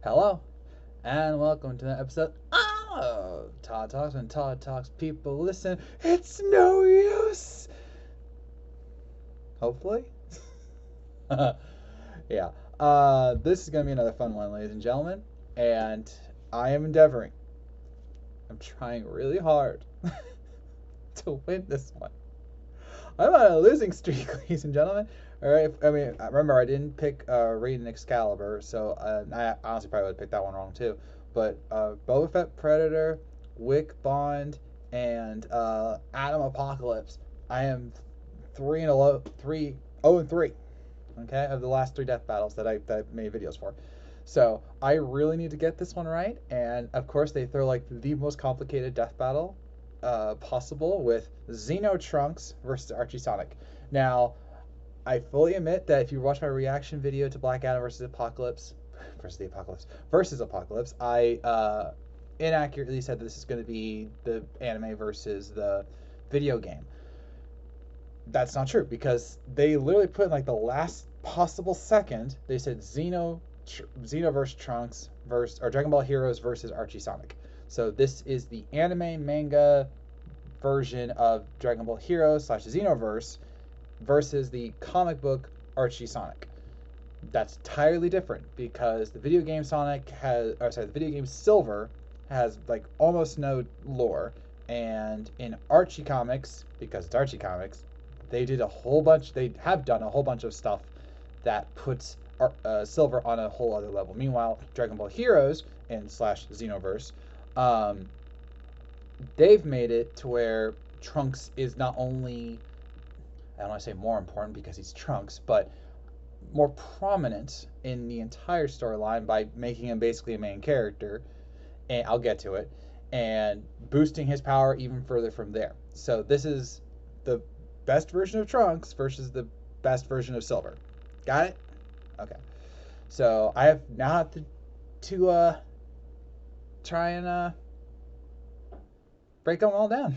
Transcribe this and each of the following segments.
Hello, and welcome to the episode of Todd Talks. When Todd Talks, people listen. It's no use. Hopefully. Yeah. This is gonna be another fun one, ladies and gentlemen, and I am endeavoring. I'm trying really hard to win this one. I'm on a losing streak, ladies and gentlemen. All right. I mean, remember I didn't pick Raid and Excalibur, so I honestly probably would have picked that one wrong too. But Boba Fett, Predator, Wick Bond, and Adam Apocalypse. I am 3-0 and 3. Okay, of the last three death battles that I made videos for. So I really need to get this one right, and of course they throw like the most complicated death battle possible with Xeno Trunks versus Archie Sonic. Now, I fully admit that if you watch my reaction video to Black Adam versus Apocalypse, I inaccurately said that this is going to be the anime versus the video game. That's not true because they literally put in like the last possible second. They said Xenoverse Trunks versus or Dragon Ball Heroes versus Archie Sonic. So this is the anime manga version of Dragon Ball Heroes / Xenoverse versus the comic book Archie Sonic. That's entirely different because the video game the video game Silver has like almost no lore, and in Archie comics, because it's Archie comics, they have done a whole bunch of stuff that puts Silver on a whole other level. Meanwhile, Dragon Ball Heroes and / Xenoverse, they've made it to where Trunks is not only, I don't want to say more important because he's Trunks, but more prominent in the entire storyline by making him basically a main character, and I'll get to it, and boosting his power even further from there. So this is the best version of Trunks versus the best version of Silver. Got it? Okay. So I have now to try and break them all down.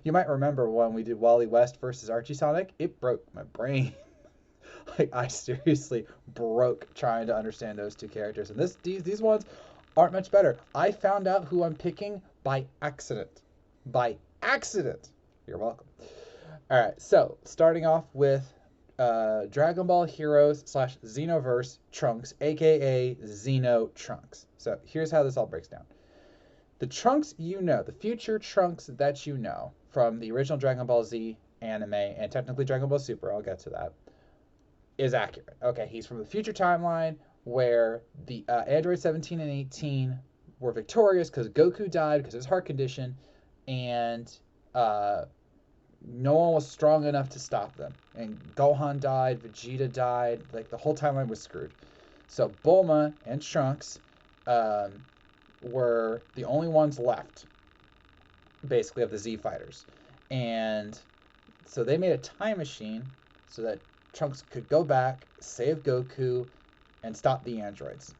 You might remember when we did Wally West versus Archie Sonic. It broke my brain. Like I seriously broke trying to understand those two characters. And these ones aren't much better. I found out who I'm picking by accident. By accident. You're welcome. All right. So starting off with Dragon Ball Heroes / Xenoverse Trunks, aka Xeno Trunks. So here's how this all breaks down. The Trunks the future Trunks that you know from the original Dragon Ball Z anime and technically Dragon Ball Super, I'll get to that, is accurate. Okay, he's from the future timeline where the Android 17 and 18 were victorious because Goku died because of his heart condition, and no one was strong enough to stop them. And Gohan died, Vegeta died, like the whole timeline was screwed. So Bulma and Trunks were the only ones left, basically, of the Z fighters. And so they made a time machine so that Trunks could go back, save Goku, and stop the androids.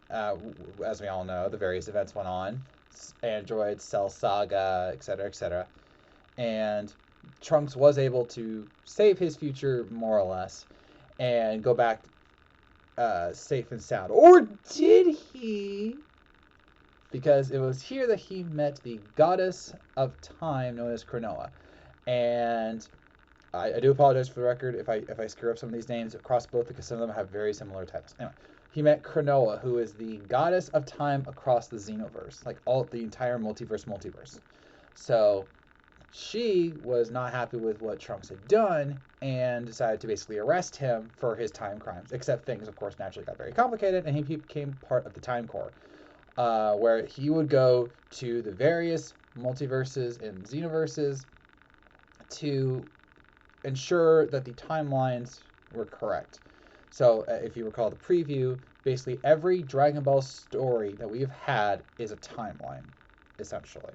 As we all know, the various events went on. Androids, Cell Saga, etc., etc. And Trunks was able to save his future, more or less, and go back safe and sound. Or did he? Because it was here that he met the goddess of time known as Cronoa. And I do apologize for the record if I screw up some of these names across both, because some of them have very similar titles. Anyway, he met Cronoa, who is the goddess of time across the Xenoverse, like the entire multiverse. So she was not happy with what Trunks had done and decided to basically arrest him for his time crimes, except things, of course, naturally got very complicated, and he became part of the Time Corps, where he would go to the various multiverses and Xenoverses to ensure that the timelines were correct. So if you recall the preview, basically every Dragon Ball story that we've had is a timeline, essentially.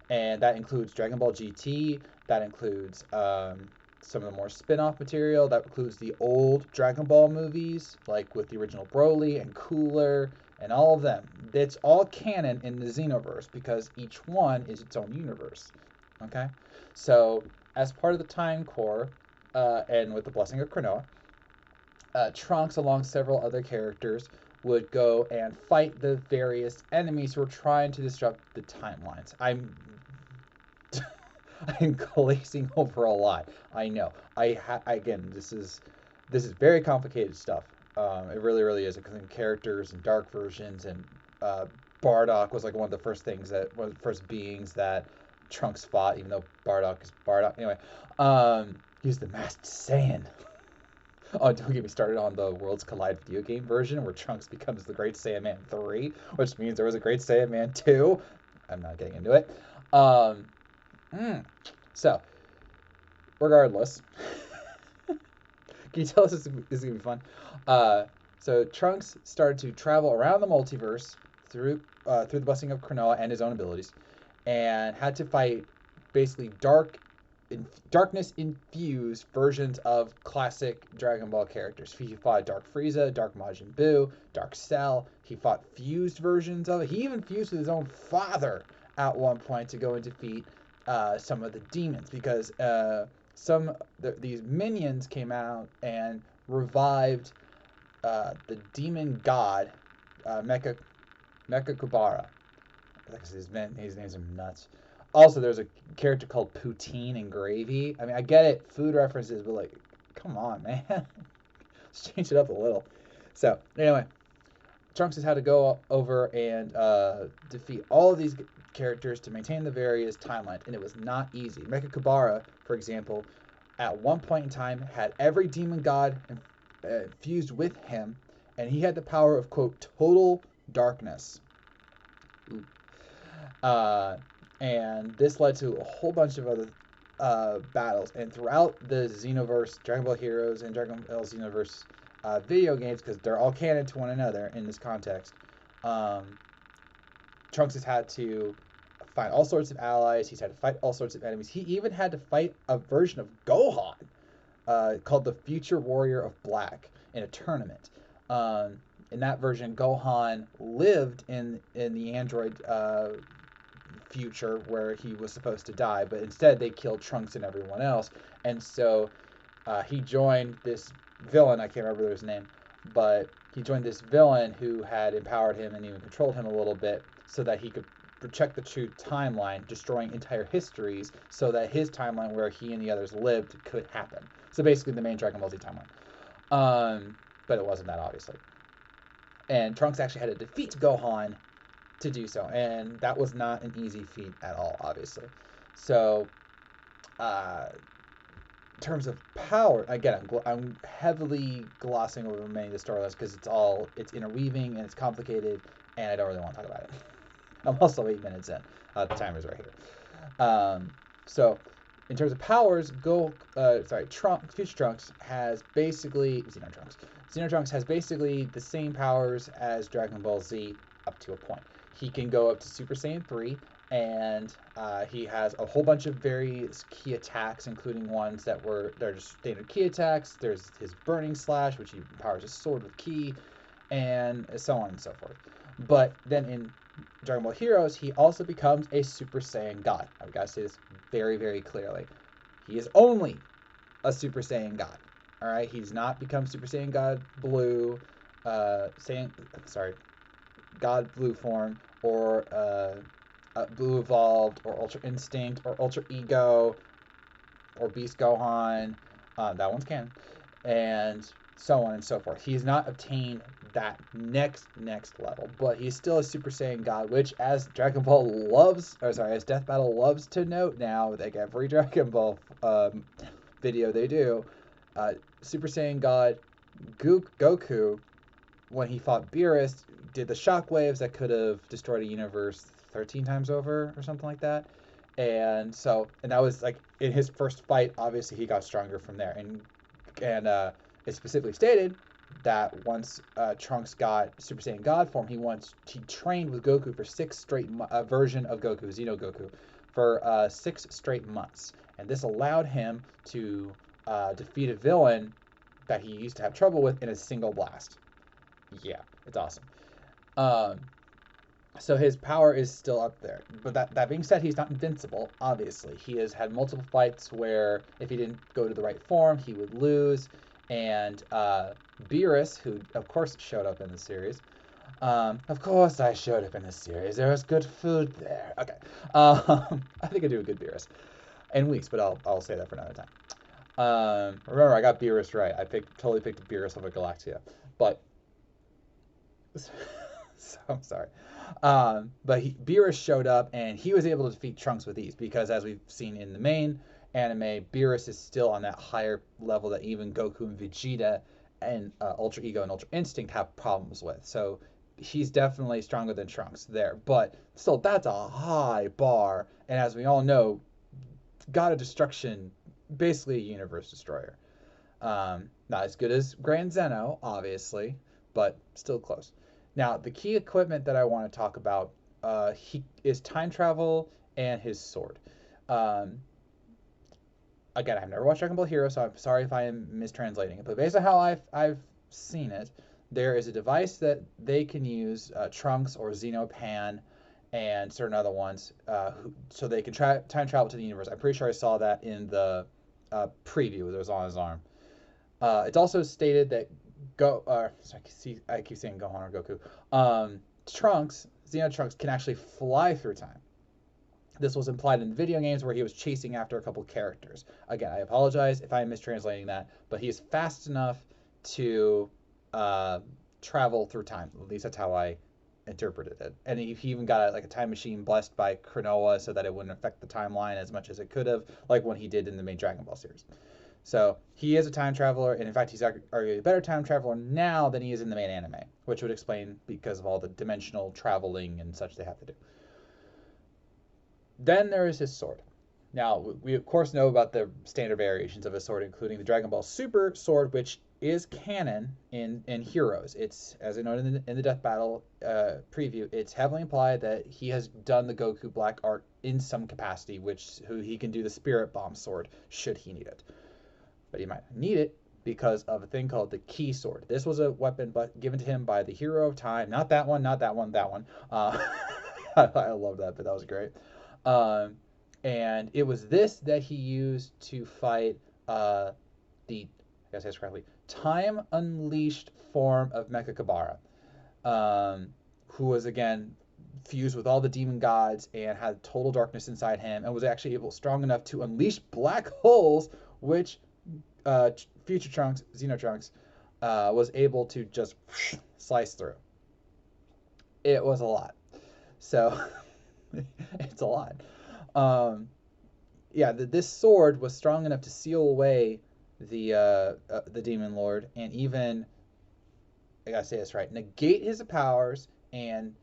And that includes Dragon Ball GT, that includes some of the more spin-off material, that includes the old Dragon Ball movies, like with the original Broly and Cooler and all of them. It's all canon in the Xenoverse because each one is its own universe. Okay? So as part of the Time Corps, and with the blessing of Cronoa, Trunks, along several other characters, would go and fight the various enemies who are trying to disrupt the timelines. I'm glazing over a lot. I know. Again, this is very complicated stuff. It really, really is. Including characters and dark versions, and uh, Bardock was like one of the first one of the first beings that Trunks fought, even though Bardock is Bardock. Anyway, he's the Masked Saiyan. Oh, don't get me started on the Worlds Collide video game version where Trunks becomes the Great Saiyaman 3, which means there was a Great Saiyaman 2. I'm not getting into it. Um, so, regardless, can you tell us this is going to be fun? So Trunks started to travel around the multiverse through the blessing of Cronoa and his own abilities, and had to fight basically darkness infused versions of classic Dragon Ball characters. He fought Dark Frieza, Dark Majin Buu, Dark Cell. He fought fused versions of it. He even fused with his own father at one point to go and defeat some of the demons, because these minions came out and revived the demon god Mecha Kubara. His names are nuts. Also, there's a character called Poutine and Gravy. I mean, I get it, food references, but like, come on, man. Let's change it up a little. So, anyway, Trunks has had to go over and defeat all of these characters to maintain the various timelines, and it was not easy. Mecha Kubara, for example, at one point in time had every demon god fused with him, and he had the power of, quote, total darkness. Ooh. And this led to a whole bunch of other battles. And throughout the Xenoverse, Dragon Ball Heroes and Dragon Ball Xenoverse video games, because they're all canon to one another in this context, Trunks has had to find all sorts of allies. He's had to fight all sorts of enemies. He even had to fight a version of Gohan called the Future Warrior of Black in a tournament. In that version, Gohan lived in the android future where he was supposed to die, but instead they killed Trunks and everyone else. And so he joined this villain. I can't remember his name, but he joined this villain who had empowered him and even controlled him a little bit, so that he could check the true timeline, destroying entire histories, so that his timeline where he and the others lived could happen. So basically the main Dragon Ball Z timeline. But it wasn't that, obviously. And Trunks actually had to defeat Gohan to do so, and that was not an easy feat at all, obviously. So, in terms of power, again, I'm heavily glossing over many of the storylines because it's interweaving and it's complicated, and I don't really want to talk about it. I'm also 8 minutes in. The timer's right here. So, in terms of powers, Future Trunks has basically Xenotrunks has basically the same powers as Dragon Ball Z up to a point. He can go up to Super Saiyan 3, and he has a whole bunch of various key attacks, including ones they're just standard key attacks. There's his Burning Slash, which he powers his sword with ki, and so on and so forth. But then in Dragon Ball Heroes, he also becomes a Super Saiyan God. I've got to say this very, very clearly. He is only a Super Saiyan God. All right, he's not become Super Saiyan God Blue, God Blue form, or Blue Evolved, or Ultra Instinct, or Ultra Ego, or Beast Gohan. That one's canon, and so on and so forth. He's not obtained that next level, but he's still a Super Saiyan God, which, as Death Battle loves to note now, like every Dragon Ball video they do, Super Saiyan God Goku, when he fought Beerus, did the shockwaves that could have destroyed a universe 13 times over or something like that. And that was like in his first fight. Obviously, he got stronger from there, and it specifically stated that once Trunks got Super Saiyan God form, he trained with Goku for 6 straight version of Goku, Xeno Goku, for 6 straight months, and this allowed him to defeat a villain that he used to have trouble with in a single blast. Yeah, it's awesome. So his power is still up there. But that being said, he's not invincible, obviously. He has had multiple fights where if he didn't go to the right form, he would lose. And Beerus, who of course showed up in the series. Of course I showed up in the series. There was good food there. Okay. I think I do a good Beerus. And Whis, but I'll say that for another time. Remember, I got Beerus right. I totally picked Beerus over Galactia. But, so I'm sorry. But Beerus showed up, and he was able to defeat Trunks with ease, because as we've seen in the main anime, Beerus is still on that higher level that even Goku and Vegeta and Ultra Ego and Ultra Instinct have problems with. So he's definitely stronger than Trunks there. But still, that's a high bar. And as we all know, God of Destruction, basically a universe destroyer. Not as good as Grand Zeno, obviously, but still close. Now, the key equipment that I want to talk about he is time travel and his sword. Um, Again, I've never watched Dragon Ball Hero, so I'm sorry if I am mistranslating it. But based on how I've seen it, there is a device that they can use, Trunks or Xenopan and certain other ones, so they can time travel to the universe. I'm pretty sure I saw that in the preview that was on his arm. It's also stated that I keep saying Gohan or Goku. Trunks, Xeno Trunks, can actually fly through time. This was implied in the video games where he was chasing after a couple characters. Again, I apologize if I'm mistranslating that, but he is fast enough to travel through time. At least that's how I interpreted it. And he even got a time machine blessed by Cronoa so that it wouldn't affect the timeline as much as it could have, like when he did in the main Dragon Ball series. So he is a time traveler, and in fact, he's arguably a better time traveler now than he is in the main anime, which would explain because of all the dimensional traveling and such they have to do. Then there is his sword. Now, we of course know about the standard variations of his sword, including the Dragon Ball Super sword, which is canon in Heroes. It's, as I noted in the Death Battle preview, it's heavily implied that he has done the Goku Black Art in some capacity, who he can do the Spirit Bomb sword should he need it. But he might need it because of a thing called the Key Sword. This was a weapon given to him by the Hero of Time. Not that one, not that one, that one. I love that, but that was great. And it was this that he used to fight I gotta say this correctly, Time Unleashed form of Mechakabara, who was again fused with all the demon gods and had total darkness inside him, and was actually strong enough to unleash black holes, which Future Trunks, Xeno Trunks, was able to just slice through. It was a lot. So it's a lot. This sword was strong enough to seal away the demon lord, and even, I gotta say this right, negate his powers and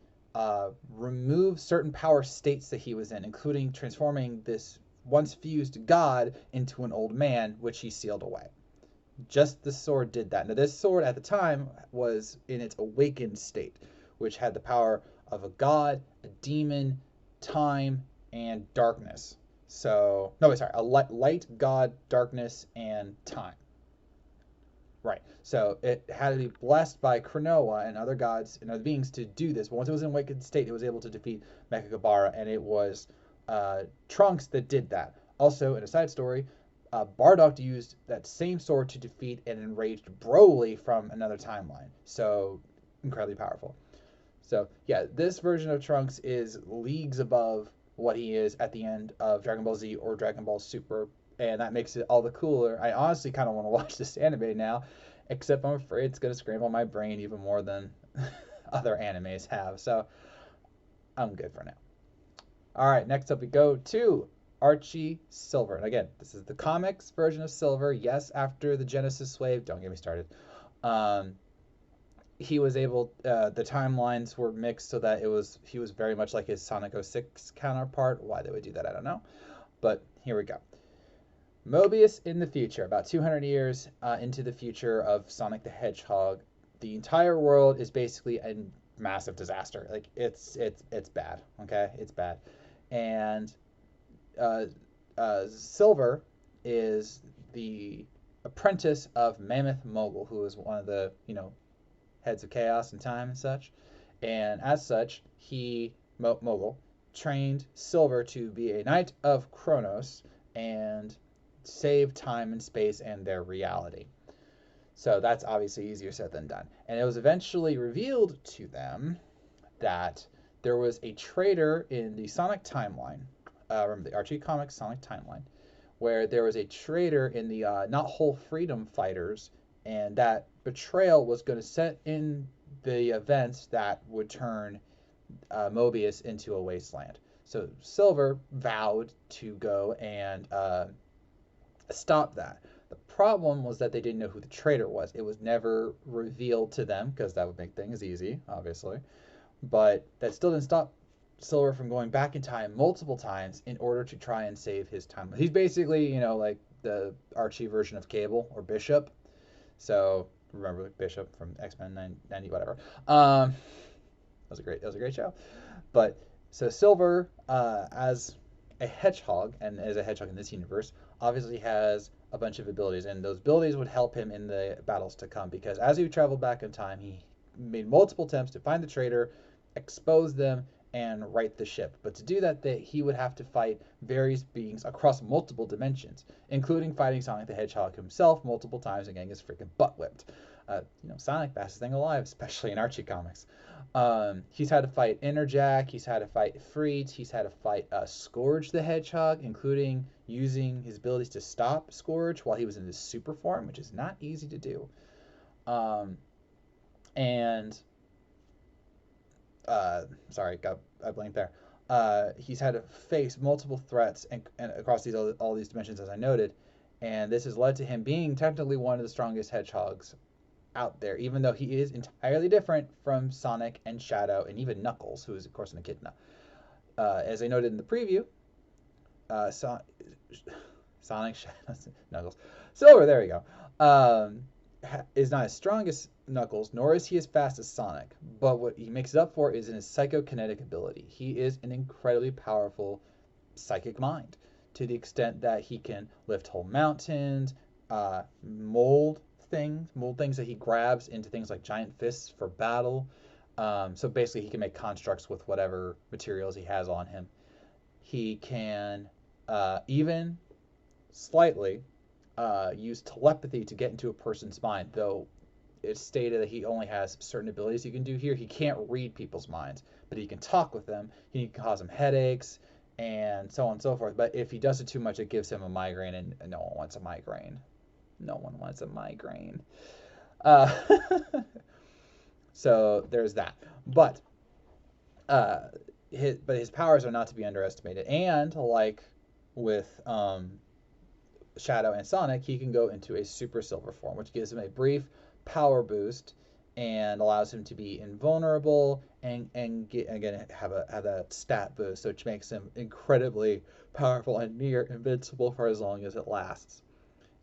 remove certain power states that he was in, including transforming this once fused god into an old man, which he sealed away. Just the sword did that. Now, this sword at the time was in its awakened state, which had the power of a god, a demon, time, and darkness. So, no, sorry, a light, god, darkness, and time. Right. So it had to be blessed by Cronoa and other gods and other beings to do this. But once it was in awakened state, it was able to defeat Mechakabara, and it was Trunks that did that. Also, in a side story, Bardock used that same sword to defeat an enraged Broly from another timeline. So, incredibly powerful. So, yeah, this version of Trunks is leagues above what he is at the end of Dragon Ball Z or Dragon Ball Super, and that makes it all the cooler. I honestly kind of want to watch this anime now, except I'm afraid it's going to scramble my brain even more than other animes have. So, I'm good for now. All right, next up we go to Archie Silver. And again, this is the comics version of Silver. Yes, after the Genesis wave. Don't get me started. He was able, the timelines were mixed so that he was very much like his Sonic 06 counterpart. Why they would do that, I don't know. But here we go. Mobius in the future, about 200 years into the future of Sonic the Hedgehog. The entire world is basically a massive disaster. Like, it's bad, okay? It's bad. And Silver is the apprentice of Mammoth Mogul, who is one of the, heads of chaos and time and such. And as such, Mogul, trained Silver to be a knight of Kronos and save time and space and their reality. So that's obviously easier said than done. And it was eventually revealed to them that there was a traitor in the Sonic timeline. Remember the Archie Comics Sonic timeline, where there was a traitor in the Not Whole Freedom Fighters, and that betrayal was going to set in the events that would turn Mobius into a wasteland. So Silver vowed to go and stop that. The problem was that they didn't know who the traitor was. It was never revealed to them because that would make things easy, obviously. But that still didn't stop Silver from going back in time multiple times in order to try and save his time. He's basically, like the Archie version of Cable or Bishop. So remember Bishop from X-Men 90 whatever. That was a great show. But so Silver, as a hedgehog and as a hedgehog in this universe, obviously has a bunch of abilities, and those abilities would help him in the battles to come because as he traveled back in time, he made multiple attempts to find the traitor, expose them, and right the ship. But to do that, he would have to fight various beings across multiple dimensions, including fighting Sonic the Hedgehog himself multiple times and getting his freaking butt whipped. Sonic, fastest thing alive, especially in Archie comics. He's had to fight Interjack, he's had to fight Freet, he's had to fight Scourge the Hedgehog, including using his abilities to stop Scourge while he was in his super form, which is not easy to do. And sorry, I blanked there. He's had to face multiple threats and across all these dimensions, as I noted, and this has led to him being technically one of the strongest hedgehogs out there, even though he is entirely different from Sonic and Shadow and even Knuckles, who is of course an echidna. As I noted in the preview, Sonic, Shadow, Knuckles, Silver, there we go, is not as strong as Knuckles, nor is he as fast as Sonic, but what he makes it up for is in his psychokinetic ability. He is an incredibly powerful psychic mind, to the extent that he can lift whole mountains, mold things that he grabs into things like giant fists for battle. So basically, he can make constructs with whatever materials he has on him. He can even slightly use telepathy to get into a person's mind, though it's stated that he only has certain abilities he can do here. He can't read people's minds, but he can talk with them. He can cause them headaches and so on and so forth. But if he does it too much, it gives him a migraine, and no one wants a migraine. No one wants a migraine. Uh, so there's that. But his powers are not to be underestimated. And like with Shadow and Sonic, he can go into a Super Silver form, which gives him a brief power boost and allows him to be invulnerable and again have that stat boost, which makes him incredibly powerful and near invincible for as long as it lasts.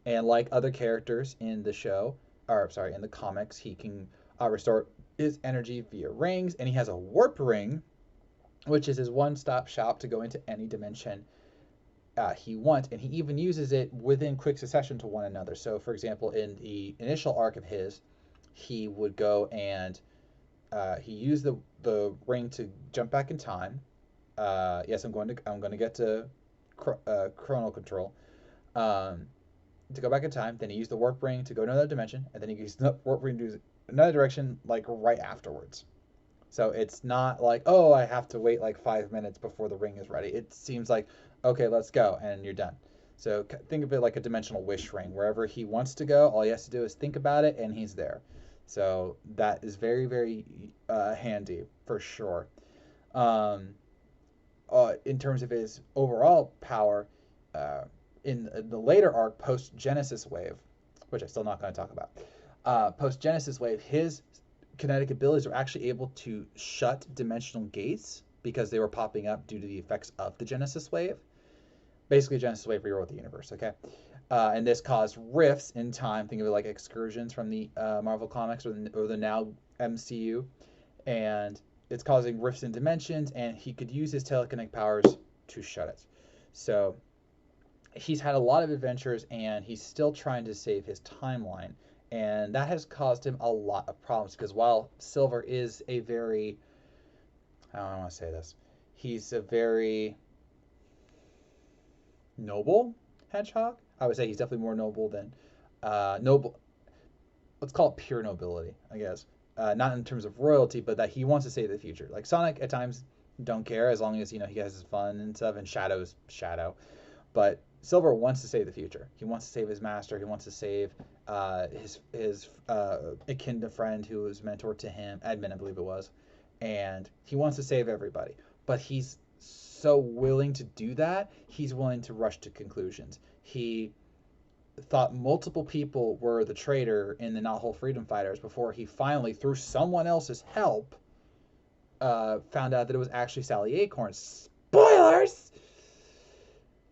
And like other characters in the show, or sorry, in the comics, he can restore his energy via rings, and he has a warp ring, which is his one-stop shop to go into any dimension he wants, and he even uses it within quick succession to one another. So, for example, in the initial arc of his, he would go and he used the ring to jump back in time. Yes, I'm going to get to chrono control. To go back in time. Then he used the warp ring to go to another dimension, and then he used the warp ring to do another direction, like right afterwards. So it's not like, oh, I have to wait like 5 minutes before the ring is ready. It seems like, okay, let's go, and you're done. So think of it like a dimensional wish ring. Wherever he wants to go, all he has to do is think about it, and he's there. So that is very, very handy for sure. Um, in terms of his overall power, in the later arc, post Genesis Wave, which I'm still not going to talk about, post Genesis Wave, his kinetic abilities are actually able to shut dimensional gates because they were popping up due to the effects of the Genesis Wave. Basically, Genesis Wave rewrote the universe, okay? And this caused rifts in time. Think of it like excursions from the Marvel Comics or the now MCU. And it's causing rifts in dimensions, and he could use his telekinetic powers to shut it. So he's had a lot of adventures, and he's still trying to save his timeline. And that has caused him a lot of problems because while Silver is a very, I don't want to say this, he's a very noble hedgehog. I would say he's definitely more noble than noble. let's call it pure nobility, I guess. Not in terms of royalty, but that he wants to save the future. Like Sonic at times don't care as long as he has his fun and stuff, and Shadow's Shadow. But Silver wants to save the future. He wants to save his master. He wants to save his Echidna friend who was mentor to him, Edmund, I believe it was, and he wants to save everybody. But he's so willing to do that, he's willing to rush to conclusions. He thought multiple people were the traitor in the Not Whole Freedom Fighters before he finally, through someone else's help, found out that it was actually Sally Acorn. Spoilers!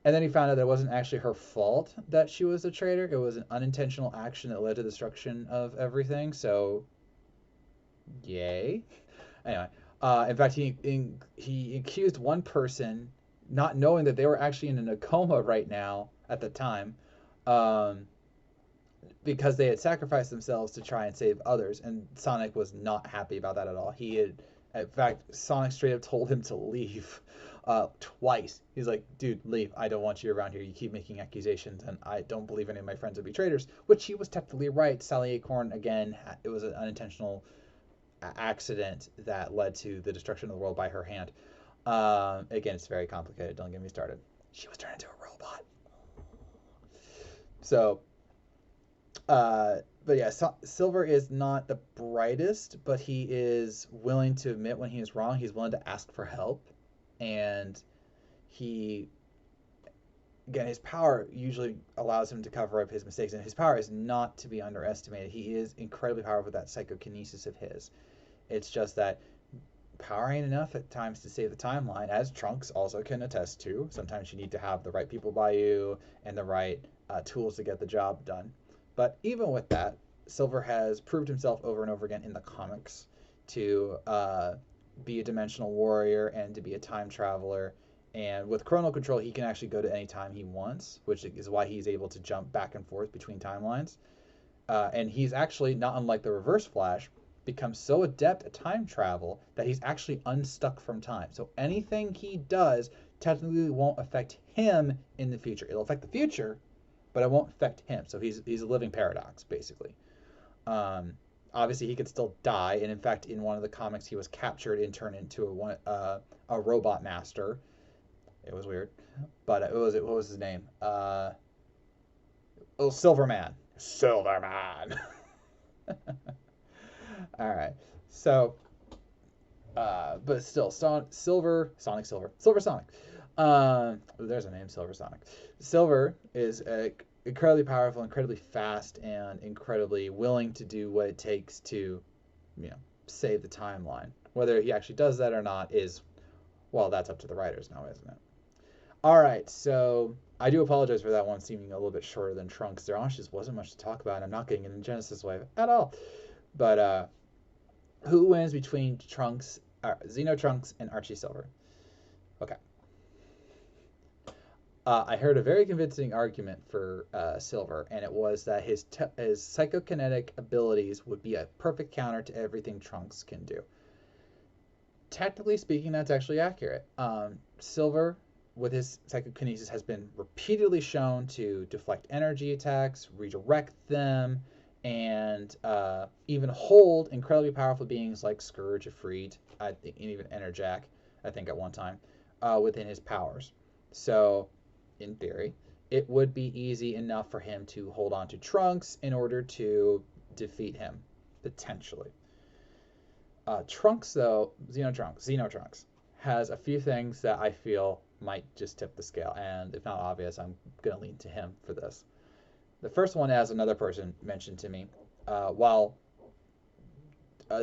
And then he found out that it wasn't actually her fault that she was a traitor. It was an unintentional action that led to the destruction of everything. So, yay. Anyway, in fact, he accused one person, not knowing that they were actually in a coma right now at the time, um, because they had sacrificed themselves to try and save others. And Sonic was not happy about that at all. In fact, Sonic straight up told him to leave twice. He's like, dude, leave. I don't want you around here. You keep making accusations, and I don't believe any of my friends would be traitors, which he was technically right. Sally Acorn, again, it was an unintentional accident that led to the destruction of the world by her hand. Again, it's very complicated. Don't get me started. She was turned into a robot. So, but yeah, Silver is not the brightest, but he is willing to admit when he is wrong. He's willing to ask for help, and he, again, his power usually allows him to cover up his mistakes, and his power is not to be underestimated. He is incredibly powerful with that psychokinesis of his. It's just that power ain't enough at times to save the timeline, as Trunks also can attest to. Sometimes you need to have the right people by you and the right tools to get the job done. But even with that, Silver has proved himself over and over again in the comics to be a dimensional warrior and to be a time traveler. And with chrono control, he can actually go to any time he wants, which is why he's able to jump back and forth between timelines. And he's actually, not unlike the Reverse Flash, become so adept at time travel that he's actually unstuck from time. So anything he does technically won't affect him in the future. It'll affect the future, but it won't affect him. So he's a living paradox, basically. Obviously, he could still die, and in fact, in one of the comics, he was captured and turned into a robot master. It was weird, but what was his name? Silverman. Silverman. All right. So, but still, Silver Sonic. There's a name, Silver Sonic. Silver is incredibly powerful, incredibly fast, and incredibly willing to do what it takes to, save the timeline. Whether he actually does that or not is, well, that's up to the writers now, isn't it? All right, so I do apologize for that one seeming a little bit shorter than Trunks. There honestly just wasn't much to talk about, and I'm not getting into Genesis Wave at all. But who wins between Xeno Trunks and Archie Silver? Okay. I heard a very convincing argument for Silver, and it was that his psychokinetic abilities would be a perfect counter to everything Trunks can do. Technically speaking, that's actually accurate. Silver, with his psychokinesis, has been repeatedly shown to deflect energy attacks, redirect them, and even hold incredibly powerful beings like Scourge, Ifrit, and even Enerjack, I think at one time, within his powers. So, in theory, it would be easy enough for him to hold on to Trunks in order to defeat him, potentially. Trunks, though, Xeno Trunks, has a few things that I feel might just tip the scale, and if not obvious, I'm going to lean to him for this. The first one, as another person mentioned to me, while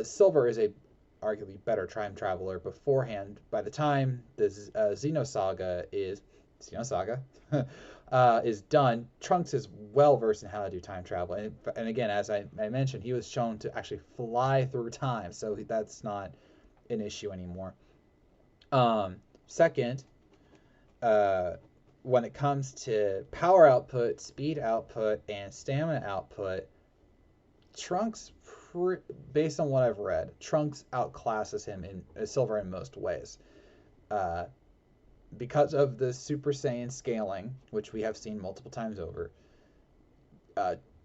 Silver is a arguably better time traveler beforehand, by the time the Xenosaga is done, Trunks is well versed in how to do time travel. And again, as I mentioned, he was shown to actually fly through time, so that's not an issue anymore. Second, when it comes to power output, speed output, and stamina output, Trunks, based on what I've read, Trunks outclasses him in Silver in most ways. Because of the Super Saiyan scaling, which we have seen multiple times over,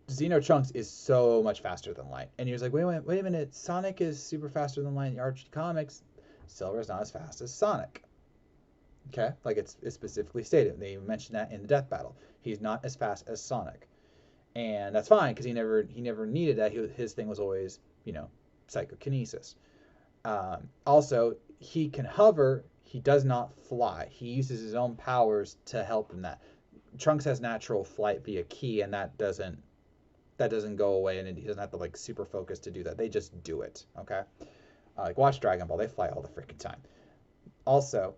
Xeno Trunks is so much faster than light. And he was like, wait a minute. Sonic is super faster than light in the Archie comics. Silver's not as fast as Sonic. Okay? Like it's specifically stated. They mentioned that in the death battle. He's not as fast as Sonic. And that's fine because he never needed that. His thing was always, psychokinesis. Also, he can hover. He does not fly. He uses his own powers to help him that. Trunks has natural flight via ki, and that doesn't go away, and he doesn't have to like super focus to do that. They just do it. Okay, like watch Dragon Ball, they fly all the freaking time. Also,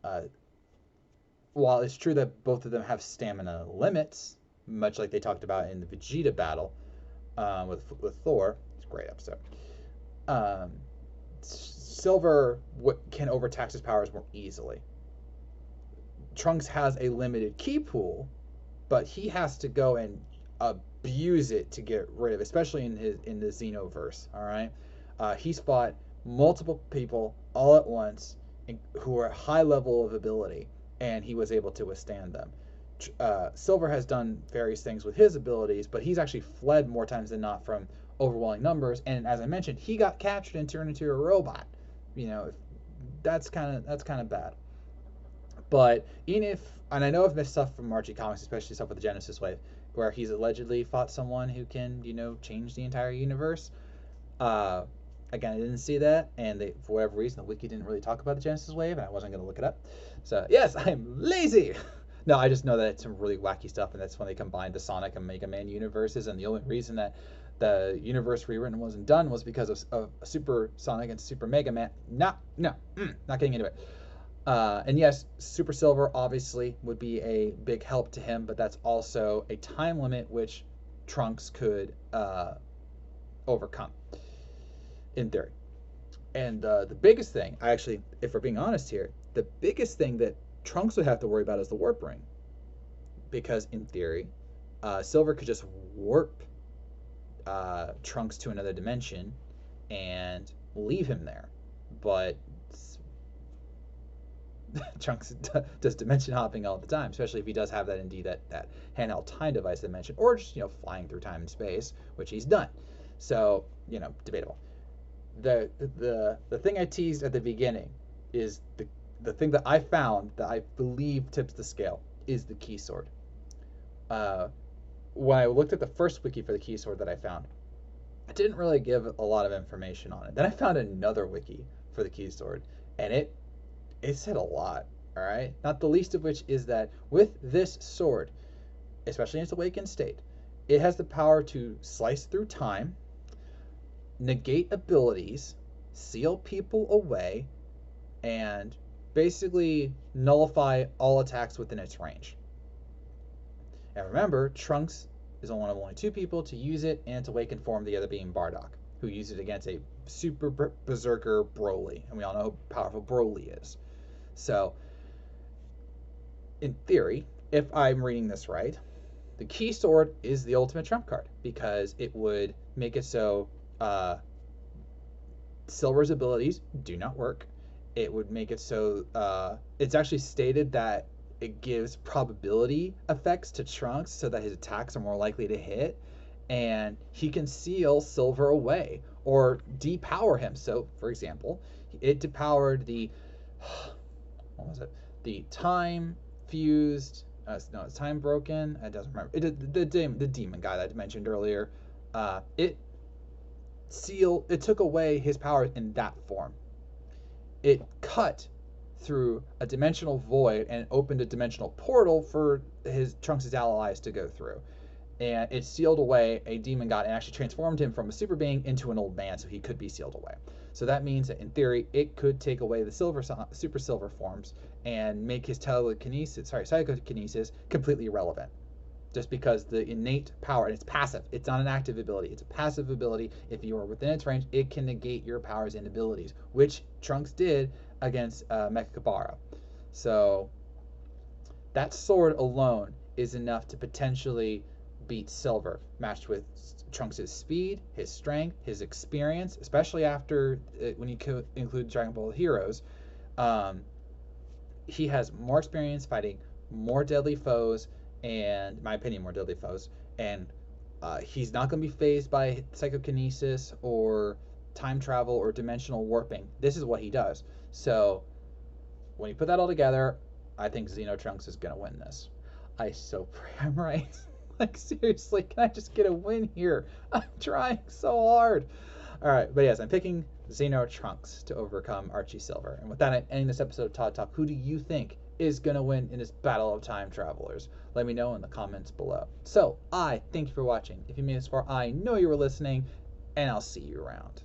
uh, while it's true that both of them have stamina limits, much like they talked about in the Vegeta battle with Thor, it's a great episode. Um, Silver can overtax his powers more easily. Trunks has a limited ki pool, but he has to go and abuse it to get rid of it, especially in the Xenoverse. All right, he's fought multiple people all at once who are high level of ability, and he was able to withstand them. Silver has done various things with his abilities, but he's actually fled more times than not from overwhelming numbers. And as I mentioned, he got captured and turned into a robot. That's kind of bad. But even if, and I know I've missed stuff from Archie comics, especially stuff with the Genesis Wave, where he's allegedly fought someone who can, change the entire universe. Uh, Again, I didn't see that, and for whatever reason, the wiki didn't really talk about the Genesis Wave, and I wasn't going to look it up. So, yes, I'm lazy! No, I just know that it's some really wacky stuff, and that's when they combined the Sonic and Mega Man universes, and the only reason that the universe rewritten wasn't done was because of Super Sonic and Super Mega Man. No, not getting into it. And yes, Super Silver obviously would be a big help to him, but that's also a time limit which Trunks could overcome, in theory. And the biggest thing, actually, if we're being honest here, the biggest thing that Trunks would have to worry about is the warp ring. Because in theory, Silver could just warp Trunks to another dimension and leave him there. But Trunks does dimension hopping all the time, especially if he does have that indeed that handheld time device dimension, or just flying through time and space, which he's done. So debatable. The thing I teased at the beginning is the thing that I found that I believe tips the scale is the key sword. When I looked at the first wiki for the key sword that I found, it didn't really give a lot of information on it. Then I found another wiki for the key sword, and it said a lot. All right, not the least of which is that with this sword, especially in its awakened state, it has the power to slice through time, negate abilities, seal people away, and basically nullify all attacks within its range. And remember, Trunks is one of only two people to use it in its awakened form, the other being Bardock, who used it against a super berserker Broly. And we all know how powerful Broly is. So, in theory, if I'm reading this right, the key sword is the ultimate trump card because it would make it so Silver's abilities do not work. It would make it so it's actually stated that it gives probability effects to Trunks so that his attacks are more likely to hit, and he can seal Silver away or depower him. So, for example, it depowered the what was it? The time fused. No, it's time broken. It doesn't remember. The demon guy that I mentioned earlier. It took away his powers in that form. It cut through a dimensional void and opened a dimensional portal for his Trunks' allies to go through. And it sealed away a demon god and actually transformed him from a super being into an old man so he could be sealed away. So that means that in theory, it could take away the super silver forms and make his psychokinesis completely irrelevant. Just because the innate power, and it's passive, it's not an active ability, it's a passive ability. If you are within its range, it can negate your powers and abilities, which Trunks did against Mechakabara. So that sword alone is enough to potentially beat Silver, matched with Trunks' speed, his strength, his experience, especially after when you include Dragon Ball Heroes. He has more experience fighting more deadly foes, and in my opinion, more deadly foes, and He's not going to be phased by psychokinesis or time travel or dimensional warping. This is what he does. So when you put that all together, I think Xenotrunks is going to win this. I so pray I'm right. Like, seriously, can I just get a win here? I'm trying so hard. All right, but yes, I'm picking Xenotrunks to overcome Archie Silver. And with that, I'm ending this episode of Todd Talk. Who do you think is going to win in this battle of time travelers? Let me know in the comments below. So, I thank you for watching. If you made this far, I know you were listening, and I'll see you around.